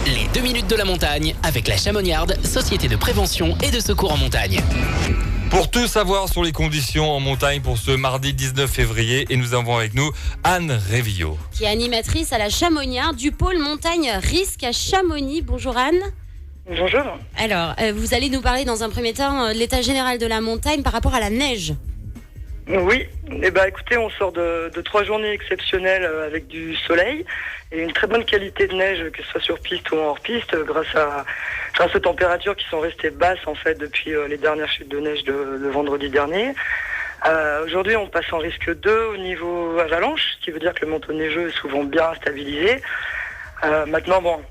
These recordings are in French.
Les 2 minutes de la montagne avec la Chamoniarde, société de prévention et de secours en montagne. Pour tout savoir sur les conditions en montagne pour ce mardi 19 février, et nous avons avec nous Anne Révillot, qui est animatrice à la Chamoniarde du pôle montagne risque à Chamonix. Bonjour Anne. Bonjour. Alors, vous allez nous parler dans un premier temps de l'état général de la montagne par rapport à la neige. Oui, écoutez, on sort de 3 journées exceptionnelles avec du soleil et une très bonne qualité de neige, que ce soit sur piste ou hors piste, grâce aux températures qui sont restées basses en fait depuis les dernières chutes de neige de vendredi dernier. Aujourd'hui, on passe en risque 2 au niveau avalanche, ce qui veut dire que le manteau neigeux est souvent bien stabilisé. Maintenant,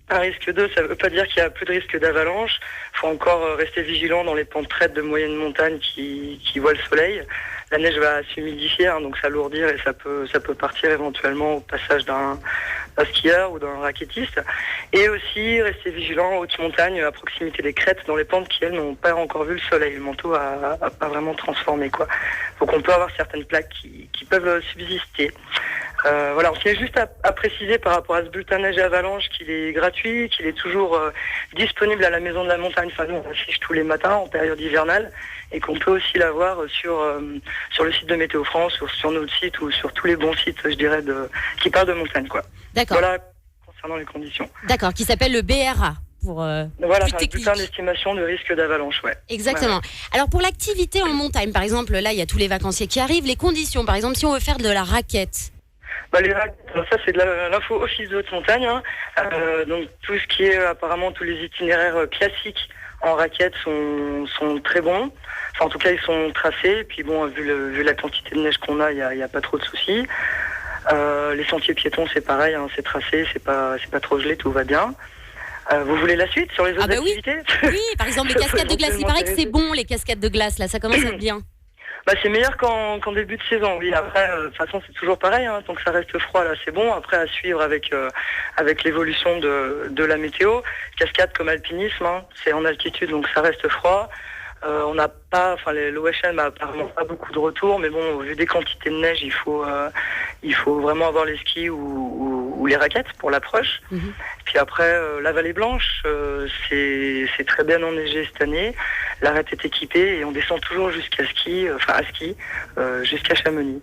un risque 2, ça ne veut pas dire qu'il n'y a plus de risque d'avalanche. Il faut encore rester vigilant dans les pentes raides de moyenne montagne qui voient le soleil. La neige va s'humidifier, donc s'alourdir, et ça peut partir éventuellement au passage d'un skieur ou d'un raquettiste. Et aussi rester vigilant en haute montagne, à proximité des crêtes, dans les pentes qui, elles, n'ont pas encore vu le soleil. Le manteau a pas vraiment transformé, quoi. Donc on peut avoir certaines plaques qui peuvent subsister. On tient juste à préciser par rapport à ce bulletin neige et avalanche qu'il est gratuit, qu'il est toujours disponible à la maison de la montagne. Enfin, nous, on affiche tous les matins en période hivernale, et qu'on peut aussi l'avoir sur le site de Météo France, ou sur notre site, ou sur tous les bons sites, je dirais, qui parlent de montagne, quoi. D'accord. Voilà, concernant les conditions. D'accord, qui s'appelle le BRA. Voilà, c'est un bulletin d'estimation de risque d'avalanche, ouais. Exactement. Ouais. Alors pour l'activité en montagne, par exemple, là, il y a tous les vacanciers qui arrivent. Les conditions, par exemple, si on veut faire de la raquette. Les raquettes, ça c'est de l'info office de haute montagne. Donc tout ce qui est apparemment tous les itinéraires classiques en raquette sont très bons. Enfin, en tout cas, ils sont tracés. Et puis vu la quantité de neige qu'on a, il y a pas trop de soucis. Les sentiers piétons, c'est pareil, c'est tracé, c'est pas trop gelé, tout va bien. Vous voulez la suite sur les autres activités? Oui, par exemple les cascades de glace. Il paraît que c'est bon, les cascades de glace, là, ça commence à être bien. C'est meilleur qu'en début de saison, oui. Après, de toute façon, c'est toujours pareil, tant que ça reste froid, là, c'est bon. Après, à suivre avec l'évolution de la météo. Cascade comme alpinisme, c'est en altitude, donc ça reste froid. On n'a pas, l'OHM n'a apparemment pas beaucoup de retours, mais bon, vu des quantités de neige, il faut vraiment avoir les skis ou les raquettes pour l'approche. Mm-hmm. Puis après, la Vallée Blanche, c'est très bien enneigé cette année. L'arête est équipée et on descend toujours jusqu'à ski, jusqu'à Chamonix.